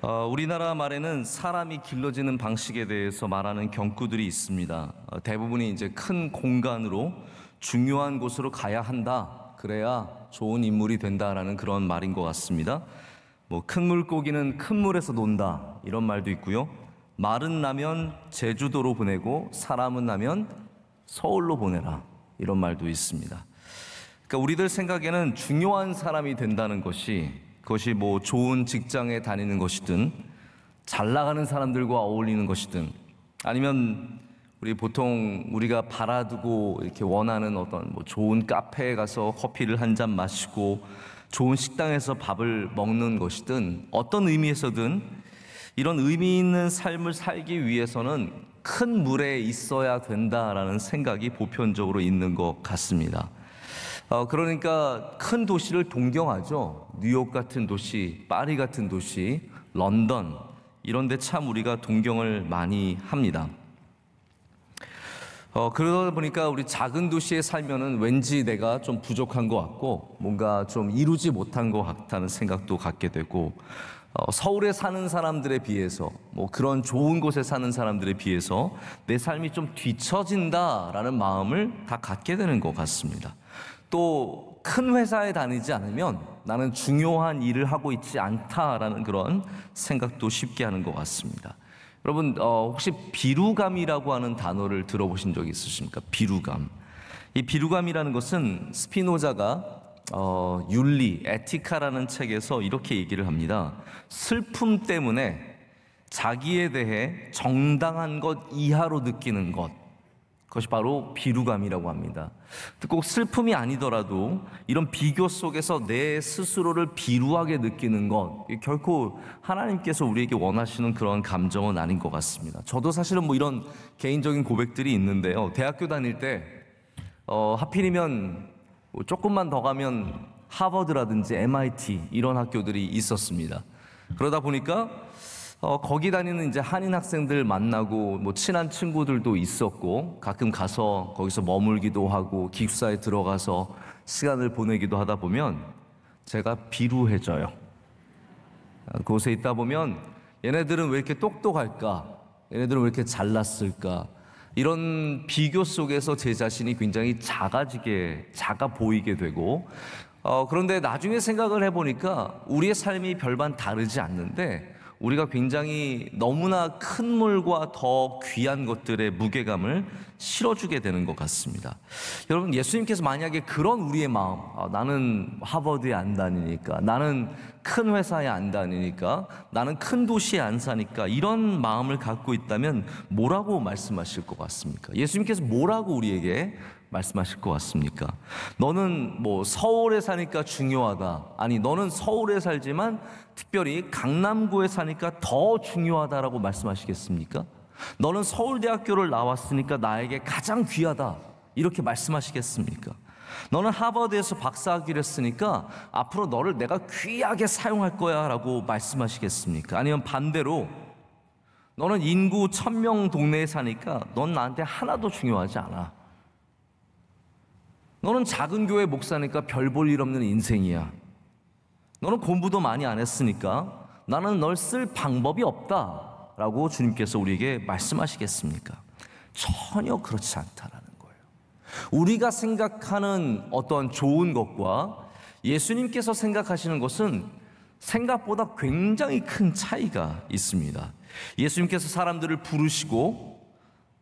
우리나라 말에는 사람이 길러지는 방식에 대해서 말하는 경구들이 있습니다. 대부분이 이제 큰 공간으로 중요한 곳으로 가야 한다. 그래야 좋은 인물이 된다라는 그런 말인 것 같습니다. 큰 물고기는 큰 물에서 논다. 이런 말도 있고요. 말은 나면 제주도로 보내고 사람은 나면 서울로 보내라. 이런 말도 있습니다. 그러니까 우리들 생각에는 중요한 사람이 된다는 그것이 좋은 직장에 다니는 것이든 잘 나가는 사람들과 어울리는 것이든 아니면 우리가 바라두고 이렇게 원하는 어떤 좋은 카페에 가서 커피를 한 잔 마시고 좋은 식당에서 밥을 먹는 것이든 어떤 의미에서든 이런 의미 있는 삶을 살기 위해서는 큰 물에 있어야 된다라는 생각이 보편적으로 있는 것 같습니다. 그러니까 큰 도시를 동경하죠. 뉴욕 같은 도시, 파리 같은 도시, 런던 이런 데 참 우리가 동경을 많이 합니다. 그러다 보니까 우리 작은 도시에 살면은 왠지 내가 좀 부족한 것 같고 뭔가 좀 이루지 못한 것 같다는 생각도 갖게 되고 서울에 사는 사람들에 비해서 그런 좋은 곳에 사는 사람들에 비해서 내 삶이 좀 뒤처진다라는 마음을 다 갖게 되는 것 같습니다. 또 큰 회사에 다니지 않으면 나는 중요한 일을 하고 있지 않다라는 그런 생각도 쉽게 하는 것 같습니다. 여러분 혹시 비루감이라고 하는 단어를 들어보신 적 있으십니까? 비루감. 이 비루감이라는 것은 스피노자가 윤리, 에티카라는 책에서 이렇게 얘기를 합니다. 슬픔 때문에 자기에 대해 정당한 것 이하로 느끼는 것, 그것이 바로 비루감이라고 합니다. 꼭 슬픔이 아니더라도 이런 비교 속에서 내 스스로를 비루하게 느끼는 것, 결코 하나님께서 우리에게 원하시는 그런 감정은 아닌 것 같습니다. 저도 사실은 이런 개인적인 고백들이 있는데요. 대학교 다닐 때 하필이면 조금만 더 가면 하버드라든지 MIT 이런 학교들이 있었습니다. 그러다 보니까 거기 다니는 이제 한인 학생들 만나고 친한 친구들도 있었고 가끔 가서 거기서 머물기도 하고 기숙사에 들어가서 시간을 보내기도 하다 보면 제가 비루해져요. 그곳에 있다 보면 얘네들은 왜 이렇게 똑똑할까? 얘네들은 왜 이렇게 잘났을까? 이런 비교 속에서 제 자신이 굉장히 작아 보이게 되고 그런데 나중에 생각을 해보니까 우리의 삶이 별반 다르지 않는데 우리가 굉장히 너무나 큰 물과 더 귀한 것들의 무게감을 실어주게 되는 것 같습니다. 여러분, 예수님께서 만약에 그런 우리의 마음, 나는 하버드에 안 다니니까, 나는 큰 회사에 안 다니니까, 나는 큰 도시에 안 사니까 이런 마음을 갖고 있다면 뭐라고 말씀하실 것 같습니까? 예수님께서 뭐라고 우리에게 말씀하실 것 같습니까? 너는 서울에 사니까 중요하다. 아니, 너는 서울에 살지만 특별히 강남구에 사니까 더 중요하다라고 말씀하시겠습니까? 너는 서울대학교를 나왔으니까 나에게 가장 귀하다. 이렇게 말씀하시겠습니까? 너는 하버드에서 박사학위를 했으니까 앞으로 너를 내가 귀하게 사용할 거야 라고 말씀하시겠습니까? 아니면 반대로 너는 인구 1000명 동네에 사니까 넌 나한테 하나도 중요하지 않아. 너는 작은 교회 목사니까 별 볼 일 없는 인생이야. 너는 공부도 많이 안 했으니까 나는 널 쓸 방법이 없다 라고 주님께서 우리에게 말씀하시겠습니까? 전혀 그렇지 않다라는 거예요. 우리가 생각하는 어떤 좋은 것과 예수님께서 생각하시는 것은 생각보다 굉장히 큰 차이가 있습니다. 예수님께서 사람들을 부르시고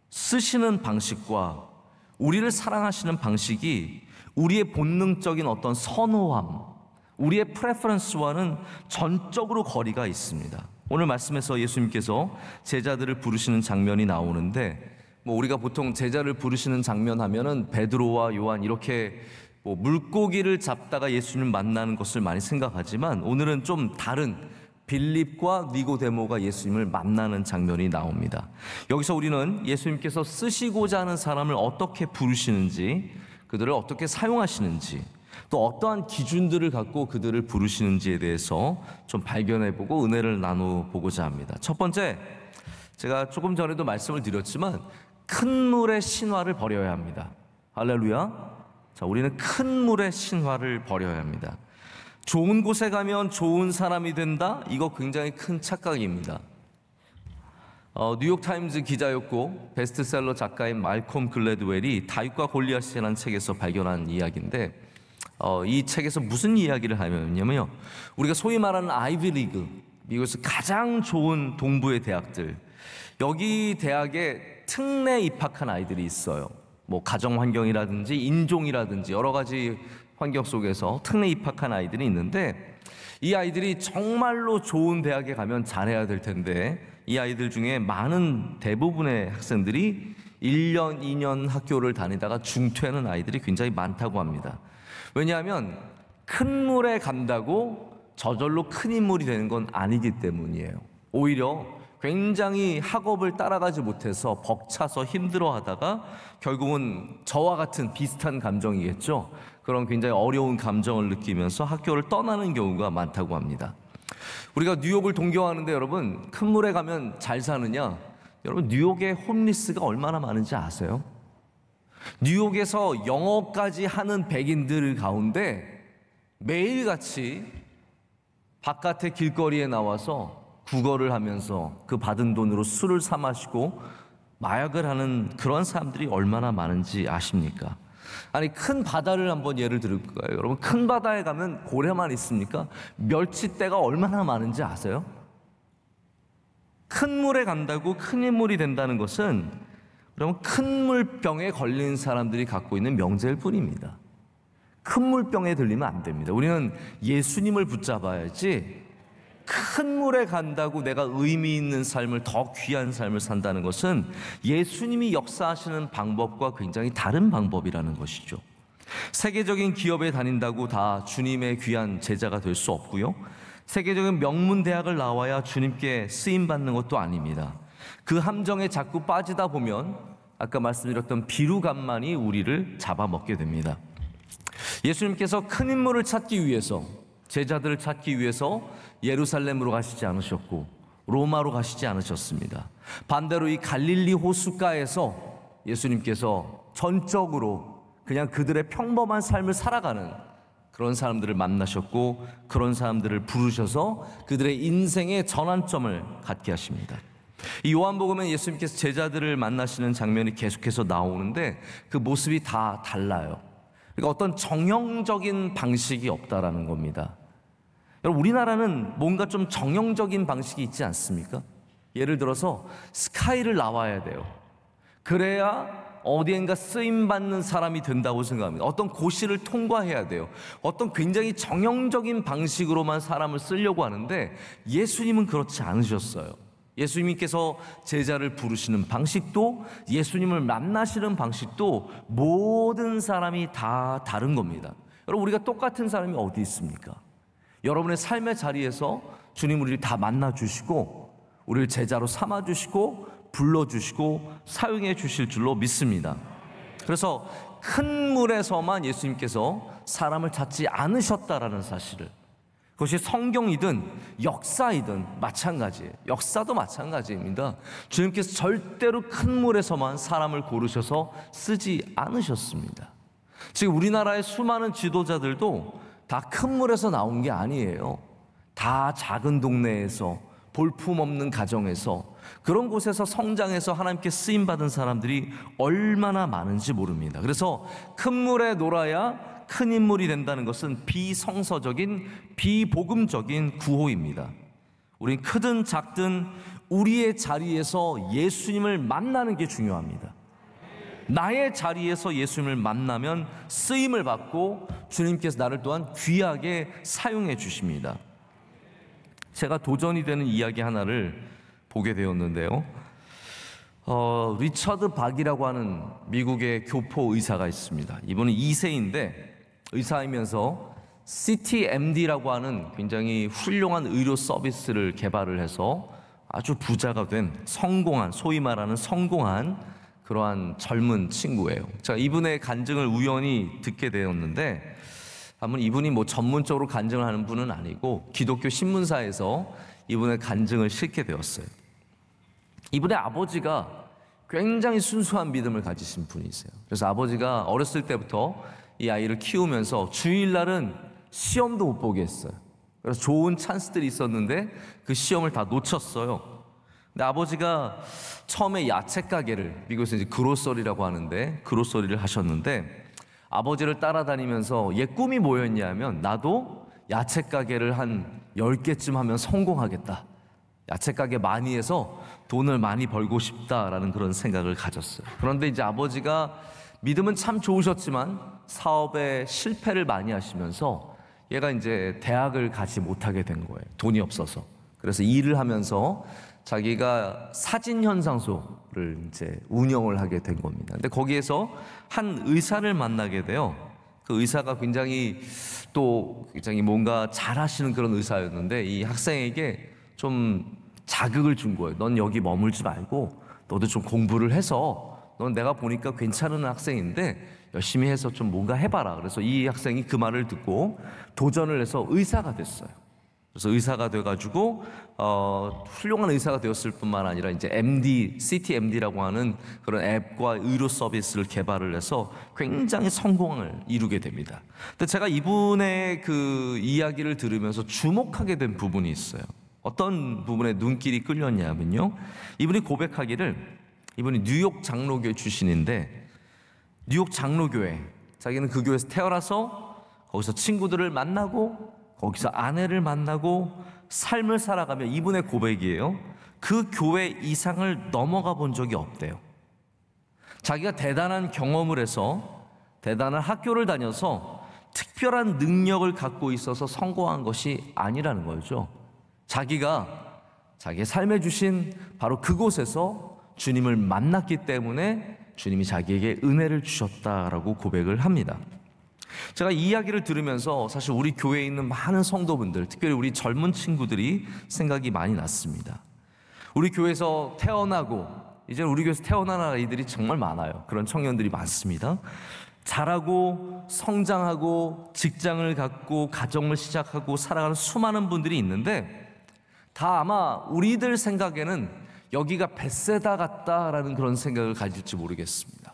쓰시는 방식과 우리를 사랑하시는 방식이 우리의 본능적인 어떤 선호함, 우리의 프레퍼런스와는 전적으로 거리가 있습니다. 오늘 말씀에서 예수님께서 제자들을 부르시는 장면이 나오는데 우리가 보통 제자를 부르시는 장면 하면은 베드로와 요한 이렇게 물고기를 잡다가 예수님을 만나는 것을 많이 생각하지만 오늘은 좀 다른 빌립과 니고데모가 예수님을 만나는 장면이 나옵니다. 여기서 우리는 예수님께서 쓰시고자 하는 사람을 어떻게 부르시는지, 그들을 어떻게 사용하시는지, 또 어떠한 기준들을 갖고 그들을 부르시는지에 대해서 좀 발견해보고 은혜를 나눠보고자 합니다. 첫 번째, 제가 조금 전에도 말씀을 드렸지만 큰 물의 신화를 버려야 합니다. 할렐루야. 자, 우리는 큰 물의 신화를 버려야 합니다. 좋은 곳에 가면 좋은 사람이 된다? 이거 굉장히 큰 착각입니다. 뉴욕타임즈 기자였고 베스트셀러 작가인 말콤 글래드웰이 다윗과 골리앗이라는 책에서 발견한 이야기인데, 이 책에서 무슨 이야기를 하냐면요, 우리가 소위 말하는 아이비리그, 미국에서 가장 좋은 동부의 대학들, 여기 대학에 특례 입학한 아이들이 있어요. 뭐 가정 환경이라든지 인종이라든지 여러 가지 환경 속에서 특례 입학한 아이들이 있는데, 이 아이들이 정말로 좋은 대학에 가면 잘해야 될 텐데, 이 아이들 중에 많은 대부분의 학생들이 1년, 2년 학교를 다니다가 중퇴하는 아이들이 굉장히 많다고 합니다. 왜냐하면 큰 물에 간다고 저절로 큰 인물이 되는 건 아니기 때문이에요. 오히려 굉장히 학업을 따라가지 못해서 벅차서 힘들어하다가 결국은 저와 같은 비슷한 감정이겠죠. 그런 굉장히 어려운 감정을 느끼면서 학교를 떠나는 경우가 많다고 합니다. 우리가 뉴욕을 동경하는데 여러분, 큰 물에 가면 잘 사느냐? 여러분, 뉴욕에 홈리스가 얼마나 많은지 아세요? 뉴욕에서 영어까지 하는 백인들 가운데 매일같이 바깥의 길거리에 나와서 국어를 하면서 그 받은 돈으로 술을 사 마시고 마약을 하는 그런 사람들이 얼마나 많은지 아십니까? 아니, 큰 바다를 한번 예를 들을까요? 여러분, 큰 바다에 가면 고래만 있습니까? 멸치떼가 얼마나 많은지 아세요? 큰 물에 간다고 큰 인물이 된다는 것은 여러분, 큰 물병에 걸린 사람들이 갖고 있는 명제일 뿐입니다. 큰 물병에 들리면 안 됩니다. 우리는 예수님을 붙잡아야지, 큰 물에 간다고 내가 의미 있는 삶을, 더 귀한 삶을 산다는 것은 예수님이 역사하시는 방법과 굉장히 다른 방법이라는 것이죠. 세계적인 기업에 다닌다고 다 주님의 귀한 제자가 될 수 없고요, 세계적인 명문 대학을 나와야 주님께 쓰임받는 것도 아닙니다. 그 함정에 자꾸 빠지다 보면 아까 말씀드렸던 비루감만이 우리를 잡아먹게 됩니다. 예수님께서 큰 인물을 찾기 위해서, 제자들을 찾기 위해서 예루살렘으로 가시지 않으셨고 로마로 가시지 않으셨습니다. 반대로 이 갈릴리 호숫가에서 예수님께서 전적으로 그냥 그들의 평범한 삶을 살아가는 그런 사람들을 만나셨고, 그런 사람들을 부르셔서 그들의 인생의 전환점을 갖게 하십니다. 이 요한복음에 예수님께서 제자들을 만나시는 장면이 계속해서 나오는데 그 모습이 다 달라요. 그러니까 어떤 정형적인 방식이 없다라는 겁니다. 여러분, 우리나라는 뭔가 좀 정형적인 방식이 있지 않습니까? 예를 들어서 스카이를 나와야 돼요. 그래야 어디엔가 쓰임받는 사람이 된다고 생각합니다. 어떤 고시를 통과해야 돼요. 어떤 굉장히 정형적인 방식으로만 사람을 쓰려고 하는데 예수님은 그렇지 않으셨어요. 예수님께서 제자를 부르시는 방식도, 예수님을 만나시는 방식도 모든 사람이 다 다른 겁니다. 여러분, 우리가 똑같은 사람이 어디 있습니까? 여러분의 삶의 자리에서 주님 우리를 다 만나주시고 우리를 제자로 삼아주시고 불러주시고 사용해 주실 줄로 믿습니다. 그래서 큰 물에서만 예수님께서 사람을 찾지 않으셨다라는 사실을, 그것이 성경이든 역사이든 마찬가지예요. 역사도 마찬가지입니다. 주님께서 절대로 큰 물에서만 사람을 고르셔서 쓰지 않으셨습니다. 지금 우리나라의 수많은 지도자들도 다 큰 물에서 나온 게 아니에요. 다 작은 동네에서, 볼품없는 가정에서, 그런 곳에서 성장해서 하나님께 쓰임받은 사람들이 얼마나 많은지 모릅니다. 그래서 큰 물에 놀아야 큰 인물이 된다는 것은 비성서적인, 비복음적인 구호입니다. 우린 크든 작든 우리의 자리에서 예수님을 만나는 게 중요합니다. 나의 자리에서 예수님을 만나면 쓰임을 받고 주님께서 나를 또한 귀하게 사용해 주십니다. 제가 도전이 되는 이야기 하나를 보게 되었는데요, 리처드 박이라고 하는 미국의 교포 의사가 있습니다. 이분은 2세인데 의사이면서 CityMD라고 하는 굉장히 훌륭한 의료 서비스를 개발을 해서 아주 부자가 된, 성공한, 소위 말하는 성공한 그러한 젊은 친구예요. 제가 이분의 간증을 우연히 듣게 되었는데, 아무튼 이분이 뭐 전문적으로 간증을 하는 분은 아니고 기독교 신문사에서 이분의 간증을 싣게 되었어요. 이분의 아버지가 굉장히 순수한 믿음을 가지신 분이세요. 그래서 아버지가 어렸을 때부터 이 아이를 키우면서 주일날은 시험도 못 보게 했어요. 그래서 좋은 찬스들이 있었는데 그 시험을 다 놓쳤어요. 근데 아버지가 처음에 야채 가게를, 미국에서 이제 그로서리라고 하는데 그로서리를 하셨는데, 아버지를 따라다니면서 얘 꿈이 뭐였냐면, 나도 야채 가게를 한 10개쯤 하면 성공하겠다, 야채 가게 많이 해서 돈을 많이 벌고 싶다라는 그런 생각을 가졌어요. 그런데 이제 아버지가 믿음은 참 좋으셨지만 사업에 실패를 많이 하시면서 얘가 이제 대학을 가지 못하게 된 거예요. 돈이 없어서. 그래서 일을 하면서 자기가 사진 현상소를 이제 운영을 하게 된 겁니다. 근데 거기에서 한 의사를 만나게 돼요. 그 의사가 굉장히 뭔가 잘하시는 그런 의사였는데, 이 학생에게 좀 자극을 준 거예요. 넌 여기 머물지 말고 너도 좀 공부를 해서, 넌 내가 보니까 괜찮은 학생인데 열심히 해서 좀 뭔가 해봐라. 그래서 이 학생이 그 말을 듣고 도전을 해서 의사가 됐어요. 그래서 의사가 돼가지고 훌륭한 의사가 되었을 뿐만 아니라 이제 CTMD라고 하는 그런 앱과 의료 서비스를 개발을 해서 굉장히 성공을 이루게 됩니다. 근데 제가 이분의 그 이야기를 들으면서 주목하게 된 부분이 있어요. 어떤 부분에 눈길이 끌렸냐면요, 이분이 고백하기를, 이분이 뉴욕 장로교회 출신인데, 뉴욕 장로교회, 자기는 그 교회에서 태어나서 거기서 친구들을 만나고 거기서 아내를 만나고 삶을 살아가며, 이분의 고백이에요, 그 교회 이상을 넘어가 본 적이 없대요. 자기가 대단한 경험을 해서, 대단한 학교를 다녀서 특별한 능력을 갖고 있어서 성공한 것이 아니라는 거죠. 자기가 자기의 삶에 주신 바로 그곳에서 주님을 만났기 때문에 주님이 자기에게 은혜를 주셨다라고 고백을 합니다. 제가 이 이야기를 들으면서 사실 우리 교회에 있는 많은 성도분들, 특별히 우리 젊은 친구들이 생각이 많이 났습니다. 우리 교회에서 태어나고, 이제 우리 교회에서 태어난 아이들이 정말 많아요. 그런 청년들이 많습니다. 자라고 성장하고 직장을 갖고 가정을 시작하고 살아가는 수많은 분들이 있는데, 다 아마 우리들 생각에는 여기가 벳세다 같다라는 그런 생각을 가질지 모르겠습니다.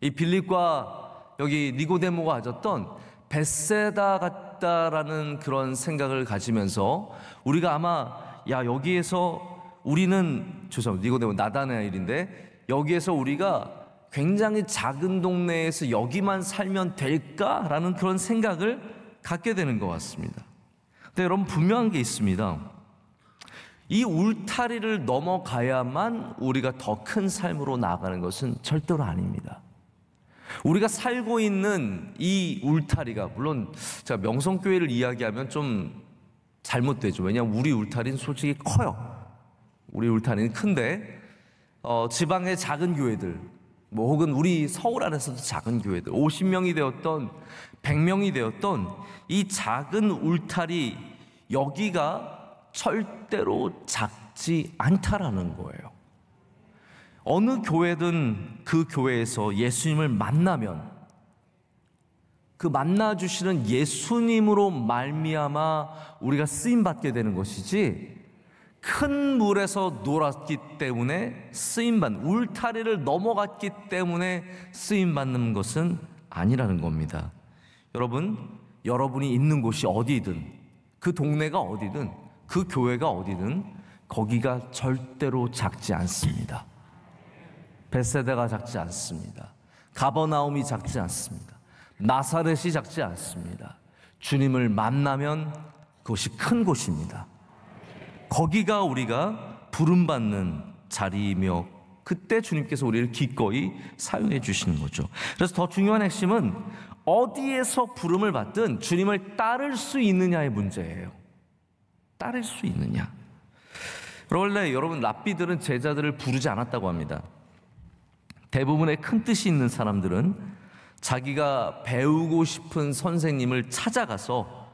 이 빌립과 여기 니고데모가 가졌던 벳세다 같다라는 그런 생각을 가지면서 우리가 아마, 야, 여기에서 우리는, 죄송합니다, 니고데모 나다나엘인데, 여기에서 우리가 굉장히 작은 동네에서 여기만 살면 될까라는 그런 생각을 갖게 되는 것 같습니다. 근데 여러분, 분명한 게 있습니다. 이 울타리를 넘어가야만 우리가 더 큰 삶으로 나아가는 것은 절대로 아닙니다. 우리가 살고 있는 이 울타리가, 물론 제가 명성교회를 이야기하면 좀 잘못되죠. 왜냐하면 우리 울타리는 솔직히 커요. 우리 울타리는 큰데 지방의 작은 교회들, 혹은 우리 서울 안에서도 작은 교회들, 50명이 되었던 100명이 되었던 이 작은 울타리, 여기가 절대로 작지 않다라는 거예요. 어느 교회든 그 교회에서 예수님을 만나면 그 만나주시는 예수님으로 말미암아 우리가 쓰임받게 되는 것이지, 큰 물에서 놀았기 때문에 쓰임받는, 울타리를 넘어갔기 때문에 쓰임받는 것은 아니라는 겁니다. 여러분, 여러분이 있는 곳이 어디든, 그 동네가 어디든, 그 교회가 어디든 거기가 절대로 작지 않습니다. 벳세다가 작지 않습니다. 가버나움이 작지 않습니다. 나사렛이 작지 않습니다. 주님을 만나면 그것이 큰 곳입니다. 거기가 우리가 부름받는 자리이며, 그때 주님께서 우리를 기꺼이 사용해 주시는 거죠. 그래서 더 중요한 핵심은 어디에서 부름을 받든 주님을 따를 수 있느냐의 문제예요. 따를 수 있느냐. 원래 여러분, 랍비들은 제자들을 부르지 않았다고 합니다. 대부분의 큰 뜻이 있는 사람들은 자기가 배우고 싶은 선생님을 찾아가서,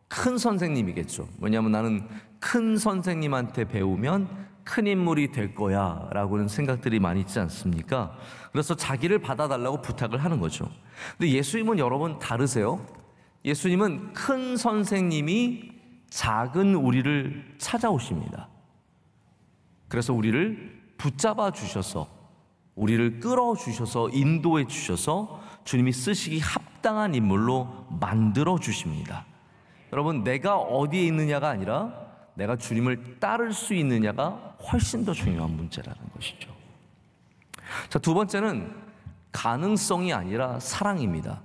큰 선생님이겠죠. 왜냐하면 나는 큰 선생님한테 배우면 큰 인물이 될 거야 라고는 생각들이 많이 있지 않습니까? 그래서 자기를 받아달라고 부탁을 하는 거죠. 근데 예수님은 여러분 다르세요. 예수님은 큰 선생님이 작은 우리를 찾아오십니다. 그래서 우리를 붙잡아 주셔서, 우리를 끌어주셔서, 인도해 주셔서 주님이 쓰시기 합당한 인물로 만들어 주십니다. 여러분, 내가 어디에 있느냐가 아니라 내가 주님을 따를 수 있느냐가 훨씬 더 중요한 문제라는 것이죠. 자, 두 번째는 가능성이 아니라 사랑입니다.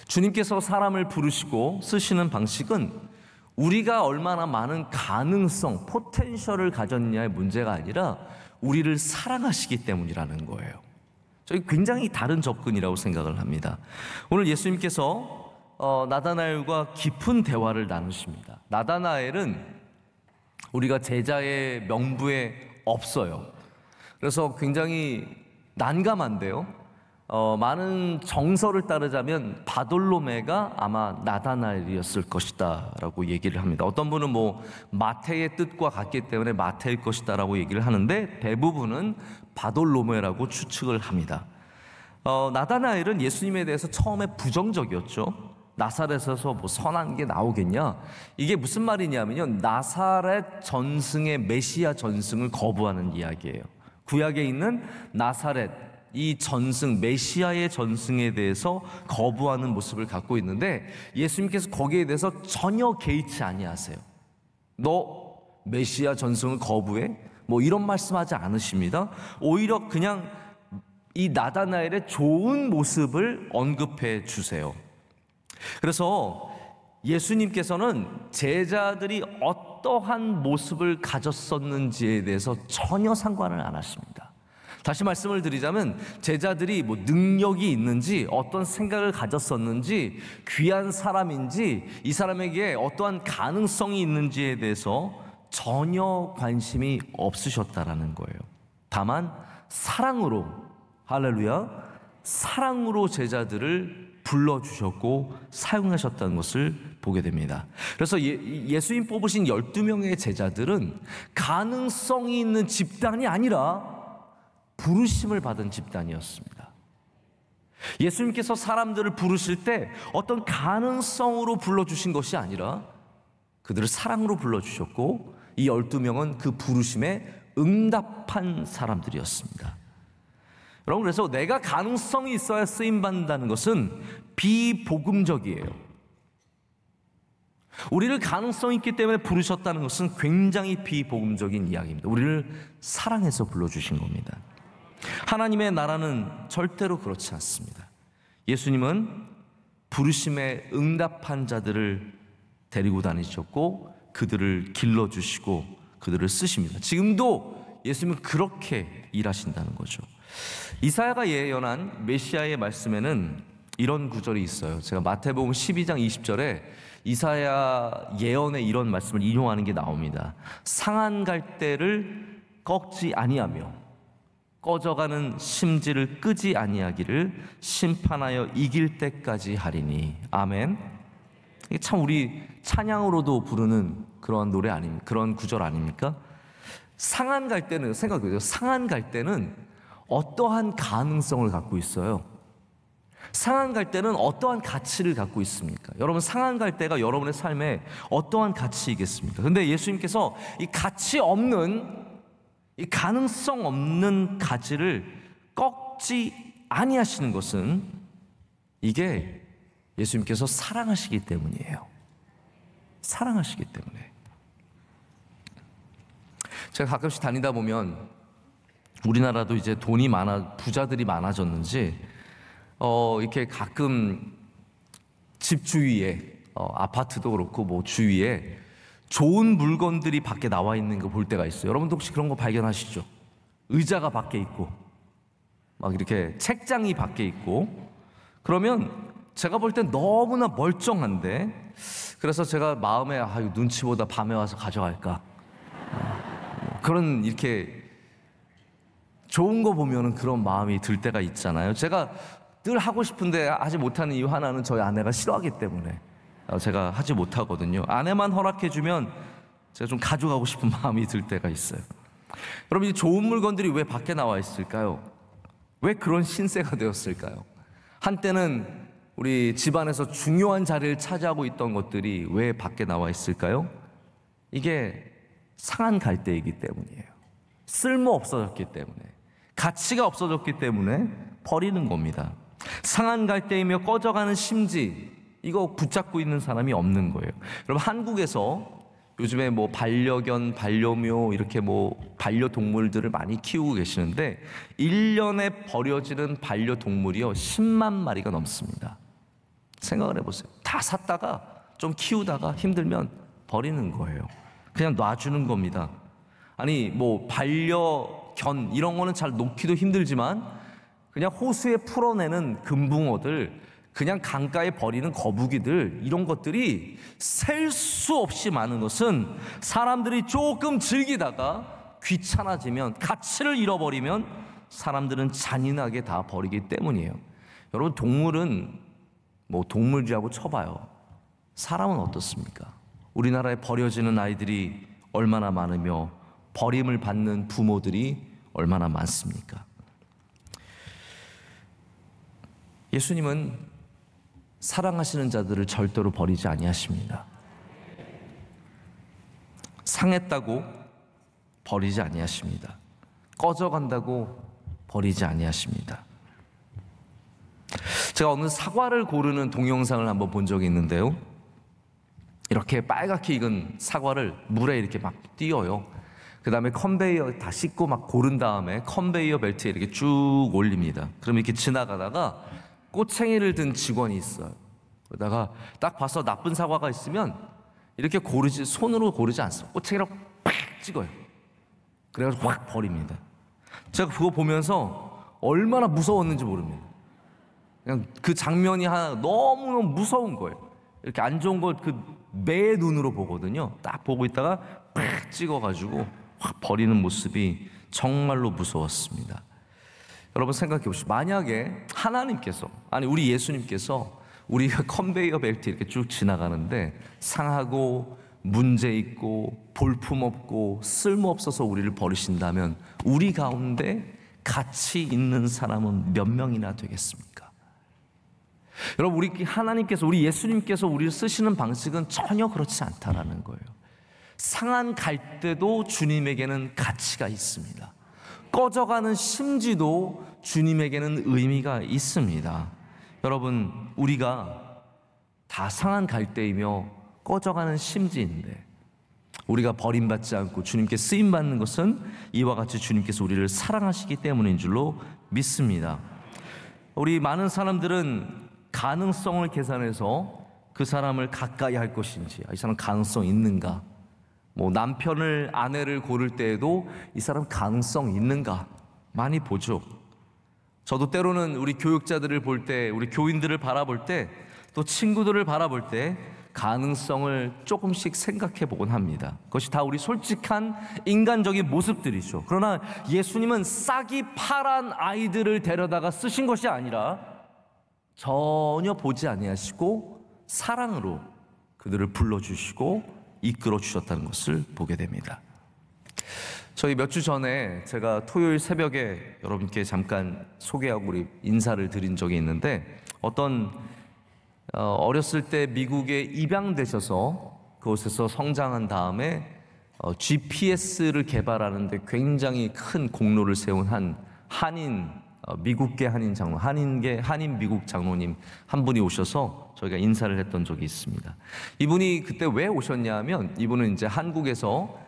주님께서 사람을 부르시고 쓰시는 방식은 우리가 얼마나 많은 가능성, 포텐셜을 가졌냐의 문제가 아니라 우리를 사랑하시기 때문이라는 거예요. 저희 굉장히 다른 접근이라고 생각을 합니다. 오늘 예수님께서 나다나엘과 깊은 대화를 나누십니다. 나다나엘은 우리가 제자의 명부에 없어요. 그래서 굉장히 난감한데요. 많은 정설을 따르자면 바돌로메가 아마 나다나엘이었을 것이다 라고 얘기를 합니다. 어떤 분은 마태의 뜻과 같기 때문에 마태일 것이다 라고 얘기를 하는데, 대부분은 바돌로메라고 추측을 합니다. 나다나엘은 예수님에 대해서 처음에 부정적이었죠. 나사렛에서 선한 게 나오겠냐? 이게 무슨 말이냐면요, 나사렛 전승의 메시아 전승을 거부하는 이야기예요. 구약에 있는 나사렛, 이 전승, 메시아의 전승에 대해서 거부하는 모습을 갖고 있는데, 예수님께서 거기에 대해서 전혀 개의치 아니하세요. 너 메시아 전승을 거부해? 이런 말씀하지 않으십니다. 오히려 그냥 이 나다나엘의 좋은 모습을 언급해 주세요. 그래서 예수님께서는 제자들이 어떠한 모습을 가졌었는지에 대해서 전혀 상관을 안 하십니다. 다시 말씀을 드리자면, 제자들이 능력이 있는지, 어떤 생각을 가졌었는지, 귀한 사람인지, 이 사람에게 어떠한 가능성이 있는지에 대해서 전혀 관심이 없으셨다라는 거예요. 다만 사랑으로, 할렐루야, 사랑으로 제자들을 불러주셨고 사용하셨다는 것을 보게 됩니다. 그래서 예수님 뽑으신 12명의 제자들은 가능성이 있는 집단이 아니라 부르심을 받은 집단이었습니다. 예수님께서 사람들을 부르실 때 어떤 가능성으로 불러주신 것이 아니라 그들을 사랑으로 불러주셨고, 이 12명은 그 부르심에 응답한 사람들이었습니다. 여러분, 그래서 내가 가능성이 있어야 쓰임받는다는 것은 비복음적이에요. 우리를 가능성 있기 때문에 부르셨다는 것은 굉장히 비복음적인 이야기입니다. 우리를 사랑해서 불러주신 겁니다. 하나님의 나라는 절대로 그렇지 않습니다. 예수님은 부르심에 응답한 자들을 데리고 다니셨고 그들을 길러주시고 그들을 쓰십니다. 지금도 예수님은 그렇게 일하신다는 거죠. 이사야가 예언한 메시아의 말씀에는 이런 구절이 있어요. 제가 마태복음 12장 20절에 이사야 예언의 이런 말씀을 인용하는 게 나옵니다. 상한 갈대를 꺾지 아니하며 꺼져가는 심지를 끄지 아니하기를 심판하여 이길 때까지 하리니. 아멘. 이게 참 우리 찬양으로도 부르는 그런 노래 아닙니까? 그런 구절 아닙니까? 상한 갈대는, 생각해보세요. 상한 갈대는 어떠한 가능성을 갖고 있어요? 상한 갈대는 어떠한 가치를 갖고 있습니까? 여러분, 상한 갈대가 여러분의 삶에 어떠한 가치이겠습니까? 근데 예수님께서 이 가치 없는, 이 가능성 없는 가지를 꺾지 아니하시는 것은 이게 예수님께서 사랑하시기 때문이에요. 사랑하시기 때문에. 제가 가끔씩 다니다 보면 우리나라도 이제 돈이 부자들이 많아졌는지 이렇게 가끔 집 주위에 아파트도 그렇고 주위에 좋은 물건들이 밖에 나와 있는 거 볼 때가 있어요. 여러분도 혹시 그런 거 발견하시죠? 의자가 밖에 있고 막 이렇게 책장이 밖에 있고, 그러면 제가 볼 땐 너무나 멀쩡한데, 그래서 제가 마음에 이거 눈치보다 밤에 와서 가져갈까, 그런 이렇게 좋은 거 보면은 그런 마음이 들 때가 있잖아요. 제가 늘 하고 싶은데 하지 못하는 이유 하나는 저희 아내가 싫어하기 때문에 제가 하지 못하거든요. 아내만 허락해주면 제가 좀 가져가고 싶은 마음이 들 때가 있어요. 여러분, 이 좋은 물건들이 왜 밖에 나와 있을까요? 왜 그런 신세가 되었을까요? 한때는 우리 집안에서 중요한 자리를 차지하고 있던 것들이 왜 밖에 나와 있을까요? 이게 상한 갈대이기 때문이에요. 쓸모 없어졌기 때문에, 가치가 없어졌기 때문에 버리는 겁니다. 상한 갈대이며 꺼져가는 심지, 이거 붙잡고 있는 사람이 없는 거예요. 여러분, 한국에서 요즘에 뭐 반려견, 반려묘 이렇게 뭐 반려동물들을 많이 키우고 계시는데 1년에 버려지는 반려동물이요 10만 마리가 넘습니다. 생각을 해보세요. 다 샀다가 좀 키우다가 힘들면 버리는 거예요. 그냥 놔주는 겁니다. 아니 뭐 반려견 이런 거는 잘 놓기도 힘들지만 그냥 호수에 풀어내는 금붕어들, 그냥 강가에 버리는 거북이들, 이런 것들이 셀 수 없이 많은 것은 사람들이 조금 즐기다가 귀찮아지면, 가치를 잃어버리면 사람들은 잔인하게 다 버리기 때문이에요. 여러분, 동물은 뭐 동물이라고 쳐봐요. 사람은 어떻습니까? 우리나라에 버려지는 아이들이 얼마나 많으며 버림을 받는 부모들이 얼마나 많습니까? 예수님은 사랑하시는 자들을 절대로 버리지 아니하십니다. 상했다고 버리지 아니하십니다. 꺼져간다고 버리지 아니하십니다. 제가 어느 사과를 고르는 동영상을 한번 본 적이 있는데요, 이렇게 빨갛게 익은 사과를 물에 이렇게 막 띄어요. 그 다음에 컨베이어 다 씻고 막 고른 다음에 컨베이어 벨트에 이렇게 쭉 올립니다. 그럼 이렇게 지나가다가 꼬챙이를 든 직원이 있어요. 그러다가 딱 봐서 나쁜 사과가 있으면 이렇게 고르지, 손으로 고르지 않습니다. 꼬챙이로 팍 찍어요. 그래가지고 확 버립니다. 제가 그거 보면서 얼마나 무서웠는지 모릅니다. 그냥 그 장면이 하나 너무너무 무서운 거예요. 이렇게 안 좋은 걸 그 매 눈으로 보거든요. 딱 보고 있다가 팍 찍어가지고 확 버리는 모습이 정말로 무서웠습니다. 여러분, 생각해 보시죠. 만약에 하나님께서, 아니 우리 예수님께서 우리가 컨베이어 벨트 이렇게 쭉 지나가는데 상하고 문제 있고 볼품없고 쓸모없어서 우리를 버리신다면 우리 가운데 가치 있는 사람은 몇 명이나 되겠습니까? 여러분, 우리 하나님께서, 우리 예수님께서 우리를 쓰시는 방식은 전혀 그렇지 않다라는 거예요. 상한 갈대도 주님에게는 가치가 있습니다. 꺼져가는 심지도 주님에게는 의미가 있습니다. 여러분, 우리가 다 상한 갈대이며 꺼져가는 심지인데 우리가 버림받지 않고 주님께 쓰임받는 것은 이와 같이 주님께서 우리를 사랑하시기 때문인 줄로 믿습니다. 우리 많은 사람들은 가능성을 계산해서 그 사람을 가까이 할 것인지, 이 사람 가능성 있는가, 뭐 남편을, 아내를 고를 때에도 이 사람 가능성 있는가 많이 보죠. 저도 때로는 우리 교육자들을 볼 때, 우리 교인들을 바라볼 때, 또 친구들을 바라볼 때 가능성을 조금씩 생각해 보곤 합니다. 그것이 다 우리 솔직한 인간적인 모습들이죠. 그러나 예수님은 싹이 파란 아이들을 데려다가 쓰신 것이 아니라 전혀 보지 아니하시고 사랑으로 그들을 불러주시고 이끌어 주셨다는 것을 보게 됩니다. 저희 몇 주 전에 제가 토요일 새벽에 여러분께 잠깐 소개하고 우리 인사를 드린 적이 있는데, 어떤 어렸을 때 미국에 입양되셔서 그곳에서 성장한 다음에 GPS를 개발하는 데 굉장히 큰 공로를 세운 한 한인, 미국계 한인 장로, 한인 미국 장로님 한 분이 오셔서 저희가 인사를 했던 적이 있습니다. 이분이 그때 왜 오셨냐 하면, 이분은 이제 한국에서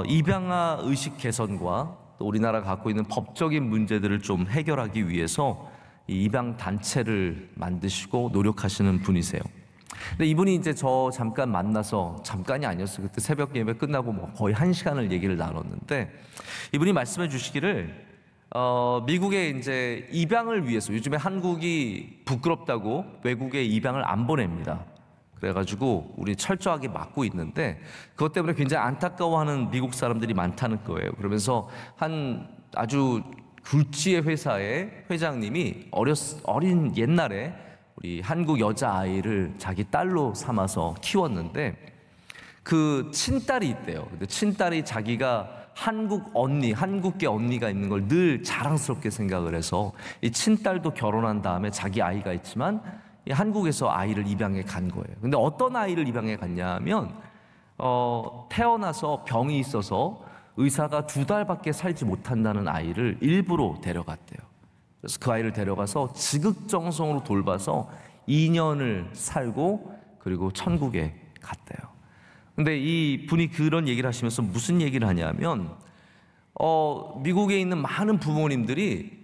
입양아 의식 개선과 또 우리나라가 갖고 있는 법적인 문제들을 좀 해결하기 위해서 이 입양 단체를 만드시고 노력하시는 분이세요. 근데 이분이 이제 저 잠깐 만나서, 잠깐이 아니었어요. 그때 새벽 예배 끝나고 뭐 거의 1시간을 얘기를 나눴는데, 이분이 말씀해 주시기를 미국에 이제 입양을 위해서, 요즘에 한국이 부끄럽다고 외국에 입양을 안 보냅니다. 그래가지고 우리 철저하게 막고 있는데, 그것 때문에 굉장히 안타까워하는 미국 사람들이 많다는 거예요. 그러면서 한 아주 굴지의 회사의 회장님이 어린 옛날에 우리 한국 여자아이를 자기 딸로 삼아서 키웠는데, 그 친딸이 있대요. 근데 친딸이 자기가 한국계 언니가 있는 걸 늘 자랑스럽게 생각을 해서 이 친딸도 결혼한 다음에 자기 아이가 있지만 이 한국에서 아이를 입양해 간 거예요. 근데 어떤 아이를 입양해 갔냐 하면 태어나서 병이 있어서 의사가 2달밖에 살지 못한다는 아이를 일부러 데려갔대요. 그래서 그 아이를 데려가서 지극정성으로 돌봐서 2년을 살고 그리고 천국에 갔대요. 근데 이 분이 그런 얘기를 하시면서 무슨 얘기를 하냐면 미국에 있는 많은 부모님들이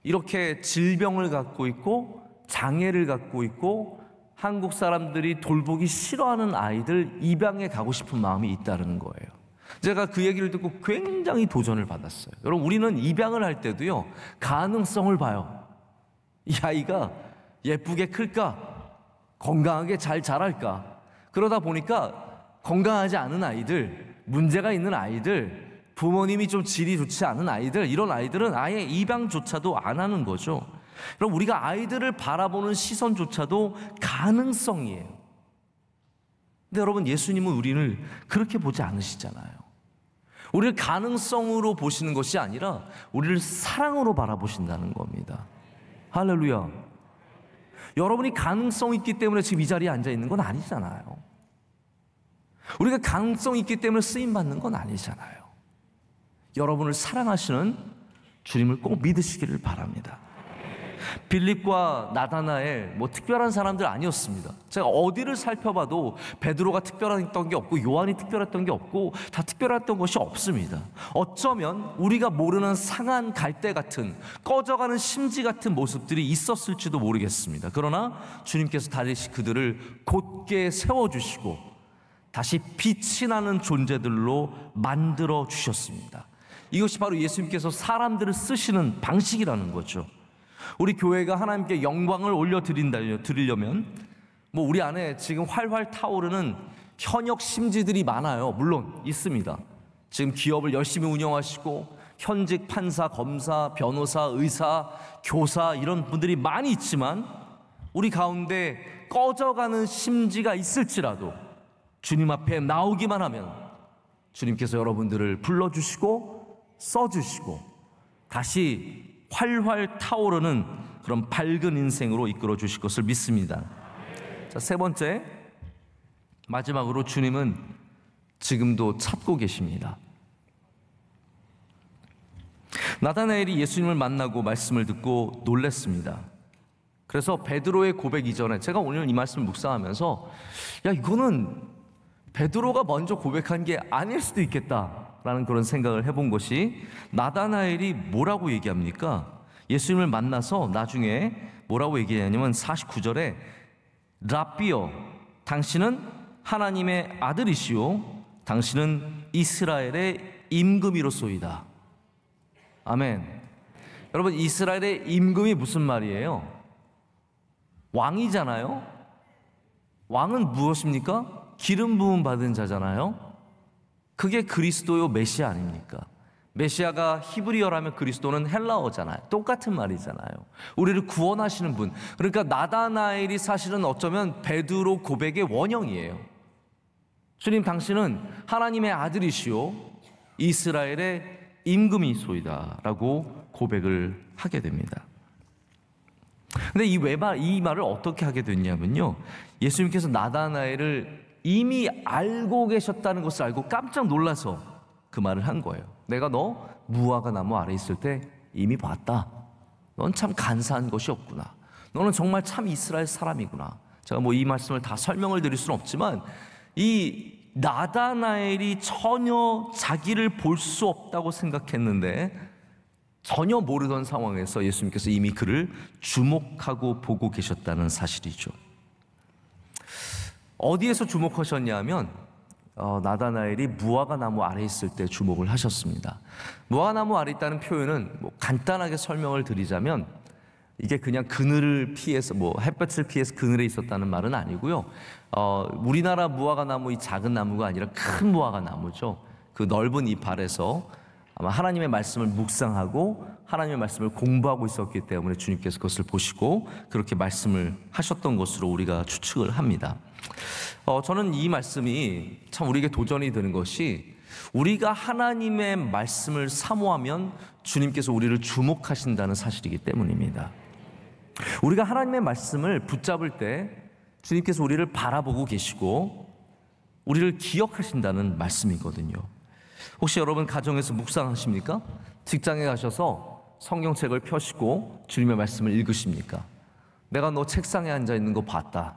이렇게 질병을 갖고 있고 장애를 갖고 있고 한국 사람들이 돌보기 싫어하는 아이들 입양에 가고 싶은 마음이 있다는 거예요. 제가 그 얘기를 듣고 굉장히 도전을 받았어요. 여러분, 우리는 입양을 할 때도요, 가능성을 봐요. 이 아이가 예쁘게 클까? 건강하게 잘 자랄까? 그러다 보니까 건강하지 않은 아이들, 문제가 있는 아이들, 부모님이 좀 질이 좋지 않은 아이들, 이런 아이들은 아예 입양조차도 안 하는 거죠. 그럼 우리가 아이들을 바라보는 시선조차도 가능성이에요. 근데 여러분, 예수님은 우리를 그렇게 보지 않으시잖아요. 우리를 가능성으로 보시는 것이 아니라 우리를 사랑으로 바라보신다는 겁니다. 할렐루야. 여러분이 가능성 있기 때문에 지금 이 자리에 앉아 있는 건 아니잖아요. 우리가 가능성 있기 때문에 쓰임 받는 건 아니잖아요. 여러분을 사랑하시는 주님을 꼭 믿으시기를 바랍니다. 빌립과 나다나엘 특별한 사람들 아니었습니다. 제가 어디를 살펴봐도 베드로가 특별했던 게 없고 요한이 특별했던 게 없고 다 특별했던 것이 없습니다. 어쩌면 우리가 모르는 상한 갈대 같은 꺼져가는 심지 같은 모습들이 있었을지도 모르겠습니다. 그러나 주님께서 다시 그들을 곧게 세워주시고 다시 빛이 나는 존재들로 만들어 주셨습니다. 이것이 바로 예수님께서 사람들을 쓰시는 방식이라는 거죠. 우리 교회가 하나님께 영광을 올려드리려면 우리 안에 지금 활활 타오르는 현역 심지들이 많아요. 물론 있습니다. 지금 기업을 열심히 운영하시고 현직 판사, 검사, 변호사, 의사, 교사 이런 분들이 많이 있지만 우리 가운데 꺼져가는 심지가 있을지라도 주님 앞에 나오기만 하면 주님께서 여러분들을 불러주시고 써주시고 다시 활활 타오르는 그런 밝은 인생으로 이끌어 주실 것을 믿습니다. 자, 세 번째, 마지막으로 주님은 지금도 찾고 계십니다. 나다나엘이 예수님을 만나고 말씀을 듣고 놀랐습니다. 그래서 베드로의 고백 이전에 제가 오늘 이 말씀을 묵상하면서 이거는 베드로가 먼저 고백한 게 아닐 수도 있겠다라는 그런 생각을 해본 것이, 나다나엘이 뭐라고 얘기합니까? 예수님을 만나서 나중에 뭐라고 얘기하냐면 49절에 라삐여, 당신은 하나님의 아들이시오, 당신은 이스라엘의 임금이로소이다. 아멘. 여러분, 이스라엘의 임금이 무슨 말이에요? 왕이잖아요. 왕은 무엇입니까? 기름 부음 받은 자잖아요. 그게 그리스도요 메시아 아닙니까? 메시아가 히브리어라면 그리스도는 헬라어잖아요. 똑같은 말이잖아요. 우리를 구원하시는 분. 그러니까 나다나엘이 사실은 어쩌면 베드로 고백의 원형이에요. 주님, 당신은 하나님의 아들이시오, 이스라엘의 임금이소이다 라고 고백을 하게 됩니다. 근데 이 말을 어떻게 하게 됐냐면요, 예수님께서 나다나엘을 이미 알고 계셨다는 것을 알고 깜짝 놀라서 그 말을 한 거예요. 내가 너 무화과 나무 아래 있을 때 이미 봤다. 넌 참 간사한 것이 없구나. 너는 정말 참 이스라엘 사람이구나. 제가 이 말씀을 다 설명을 드릴 수는 없지만, 이 나다나엘이 전혀 자기를 볼 수 없다고 생각했는데 전혀 모르던 상황에서 예수님께서 이미 그를 주목하고 보고 계셨다는 사실이죠. 어디에서 주목하셨냐면 나다나엘이 무화과 나무 아래 있을 때 주목을 하셨습니다. 무화과 나무 아래 있다는 표현은 간단하게 설명을 드리자면, 이게 그냥 그늘을 피해서 햇볕을 피해서 그늘에 있었다는 말은 아니고요. 우리나라 무화과 나무, 이 작은 나무가 아니라 큰 무화과 나무죠. 그 넓은 잎 아래서 아마 하나님의 말씀을 묵상하고 하나님의 말씀을 공부하고 있었기 때문에 주님께서 그것을 보시고 그렇게 말씀을 하셨던 것으로 우리가 추측을 합니다. 저는 이 말씀이 참 우리에게 도전이 되는 것이, 우리가 하나님의 말씀을 사모하면 주님께서 우리를 주목하신다는 사실이기 때문입니다. 우리가 하나님의 말씀을 붙잡을 때 주님께서 우리를 바라보고 계시고 우리를 기억하신다는 말씀이거든요. 혹시 여러분 가정에서 내가 너 책상에 앉아 있는 거 봤다.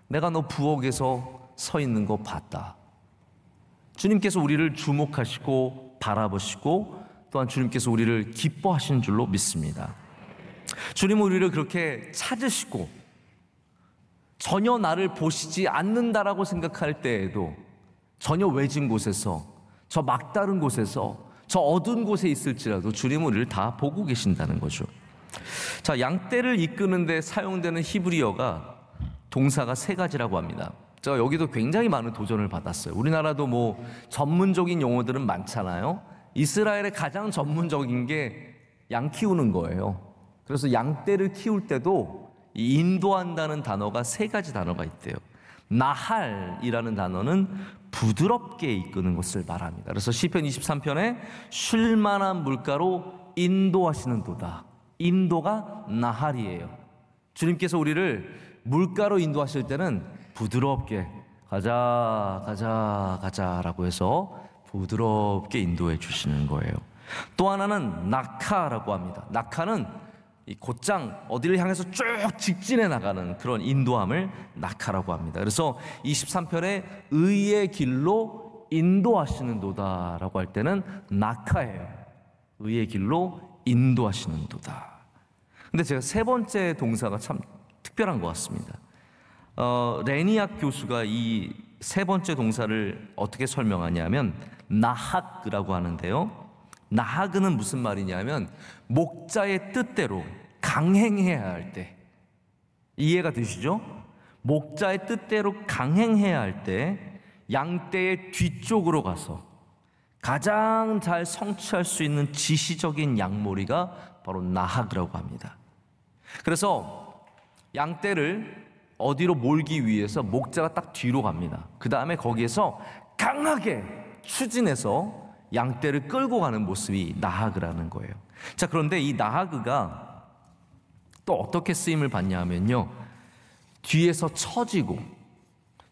내가 너 부엌에서 서 있는 거 봤다. 주님께서 우리를 주목하시고 바라보시고 또한 주님께서 우리를 기뻐하시는 줄로 믿습니다. 주님은 우리를 그렇게 찾으시고 전혀 나를 보시지 않는다라고 생각할 때에도 전혀 외진 곳에서, 저 막다른 곳에서, 저 어두운 곳에 있을지라도 주님은 우리를 다 보고 계신다는 거죠. 자, 양떼를 이끄는데 사용되는 히브리어가 동사가 3가지라고 합니다. 제가 여기도 굉장히 많은 도전을 받았어요. 우리나라도 뭐 전문적인 용어들은 많잖아요. 이스라엘의 가장 전문적인 게 양 키우는 거예요. 그래서 양떼를 키울 때도 이 인도한다는 단어가 3가지 단어가 있대요. 나할이라는 단어는 부드럽게 이끄는 것을 말합니다. 그래서 시편 23편에 쉴만한 물가로 인도하시는 도다. 인도가 나할이에요. 주님께서 우리를 물가로 인도하실 때는 부드럽게 가자라고 해서 부드럽게 인도해 주시는 거예요. 또 하나는 낙하라고 합니다. 낙하는 이 곧장 어디를 향해서 쭉 직진해 나가는 그런 인도함을 낙하라고 합니다. 그래서 23편에 의의 길로 인도하시는 도다라고 할 때는 낙하예요. 의의 길로 인도하시는 도다. 근데 제가 3번째 동사가 참 특별한 것 같습니다. 레니악 교수가 이 3번째 동사를 어떻게 설명하냐면 나하그라고 하는데요. 나하그는 무슨 말이냐면 목자의 뜻대로 강행해야 할 때, 이해가 되시죠? 목자의 뜻대로 강행해야 할 때 양떼의 뒤쪽으로 가서 가장 잘 성취할 수 있는 지시적인 양몰이가 바로 나하그라고 합니다. 그래서 양떼를 어디로 몰기 위해서 목자가 딱 뒤로 갑니다. 그 다음에 거기에서 강하게 추진해서 양떼를 끌고 가는 모습이 나하그라는 거예요. 자, 그런데 이 나하그가 또 어떻게 쓰임을 받냐 하면요, 뒤에서 처지고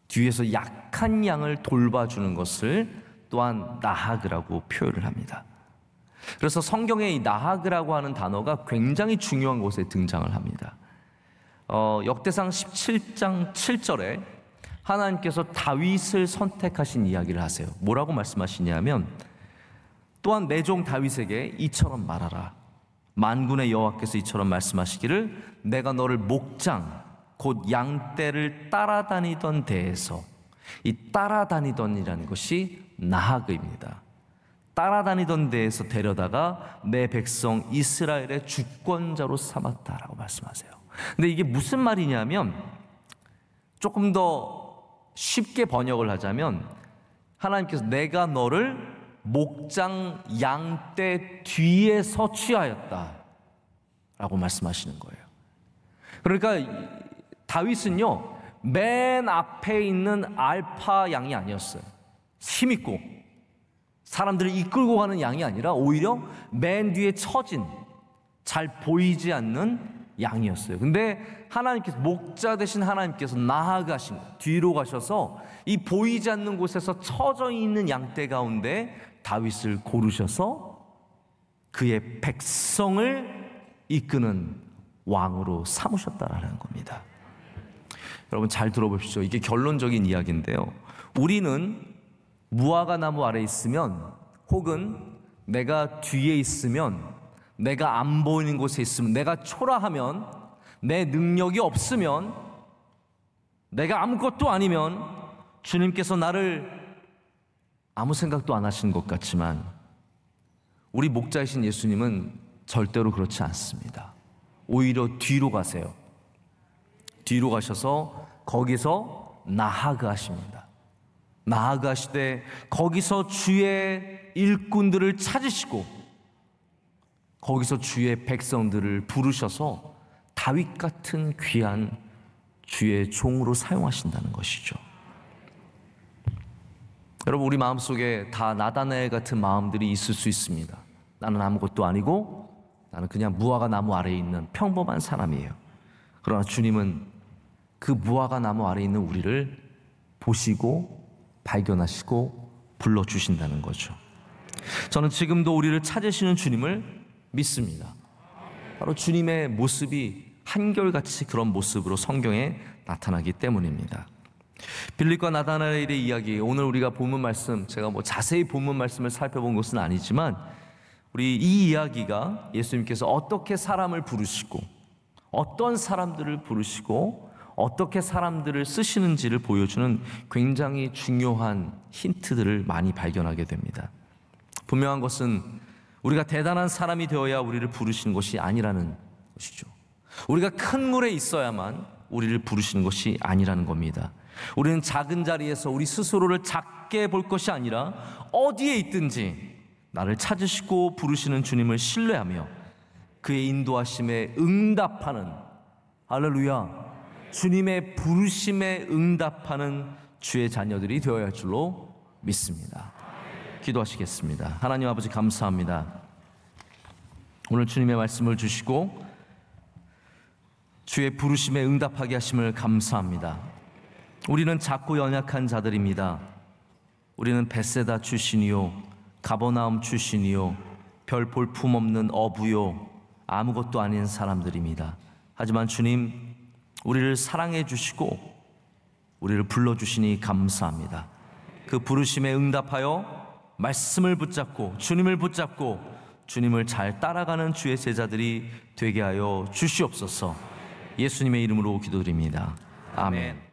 뒤에서 약한 양을 돌봐주는 것을 또한 나하그라고 표현을 합니다. 그래서 성경에 이 나하그라고 하는 단어가 굉장히 중요한 곳에 등장을 합니다. 역대상 17장 7절에 하나님께서 다윗을 선택하신 이야기를 하세요. 뭐라고 말씀하시냐면 또한 내 종 다윗에게 이처럼 말하라. 만군의 여호와께서 이처럼 말씀하시기를 내가 너를 목장 곧 양떼를 따라다니던 데에서, 이 따라다니던이라는 것이 나하그입니다. 따라다니던 데에서 데려다가 내 백성 이스라엘의 주권자로 삼았다라고 말씀하세요. 근데 이게 무슨 말이냐면 조금 더 쉽게 번역을 하자면 하나님께서 내가 너를 목장 양떼 뒤에서 취하였다 라고 말씀하시는 거예요. 그러니까 다윗은요 맨 앞에 있는 알파 양이 아니었어요. 힘있고 사람들을 이끌고 가는 양이 아니라 오히려 맨 뒤에 처진 잘 보이지 않는 양이었어요. 근데 하나님께서, 목자 되신 하나님께서 나아가 하신 뒤로 가셔서 이 보이지 않는 곳에서 처져 있는 양떼 가운데 다윗을 고르셔서 그의 백성을 이끄는 왕으로 삼으셨다라는 겁니다. 여러분 잘 들어보십시오. 이게 결론적인 이야기인데요. 우리는 무화과 나무 아래 있으면, 혹은 내가 뒤에 있으면, 내가 안 보이는 곳에 있으면, 내가 초라하면, 내 능력이 없으면, 내가 아무것도 아니면 주님께서 나를 아무 생각도 안 하시는 것 같지만 우리 목자이신 예수님은 절대로 그렇지 않습니다. 오히려 뒤로 가세요. 뒤로 가셔서 거기서 나아가 하십니다. 나아가 하시되 거기서 주의 일꾼들을 찾으시고 거기서 주의 백성들을 부르셔서 다윗 같은 귀한 주의 종으로 사용하신다는 것이죠. 여러분, 우리 마음속에 다 나다나엘 같은 마음들이 있을 수 있습니다. 나는 아무것도 아니고 나는 그냥 무화과 나무 아래에 있는 평범한 사람이에요. 그러나 주님은 그 무화과 나무 아래에 있는 우리를 보시고 발견하시고 불러주신다는 거죠. 저는 지금도 우리를 찾으시는 주님을 믿습니다. 바로 주님의 모습이 한결같이 그런 모습으로 성경에 나타나기 때문입니다. 빌립과 나다나엘의 이야기, 오늘 우리가 본문 말씀, 제가 자세히 본문 말씀을 살펴본 것은 아니지만 우리 이 이야기가 예수님께서 어떻게 사람을 부르시고 어떤 사람들을 부르시고 어떻게 사람들을 쓰시는지를 보여주는 굉장히 중요한 힌트들을 많이 발견하게 됩니다. 분명한 것은 우리가 대단한 사람이 되어야 우리를 부르시는 것이 아니라는 것이죠. 우리가 큰 물에 있어야만 우리를 부르시는 것이 아니라는 겁니다. 우리는 작은 자리에서 우리 스스로를 작게 볼 것이 아니라 어디에 있든지 나를 찾으시고 부르시는 주님을 신뢰하며 그의 인도하심에 응답하는, 할렐루야, 주님의 부르심에 응답하는 주의 자녀들이 되어야 할 줄로 믿습니다. 기도하시겠습니다. 하나님 아버지, 감사합니다. 오늘 주님의 말씀을 주시고 주의 부르심에 응답하게 하심을 감사합니다. 우리는 작고 연약한 자들입니다. 우리는 벳세다 출신이요, 가버나움 출신이요, 별 볼품 없는 어부요, 아무것도 아닌 사람들입니다. 하지만 주님, 우리를 사랑해 주시고 우리를 불러주시니 감사합니다. 그 부르심에 응답하여 말씀을 붙잡고 주님을 붙잡고 주님을 잘 따라가는 주의 제자들이 되게 하여 주시옵소서. 예수님의 이름으로 기도드립니다. 아멘.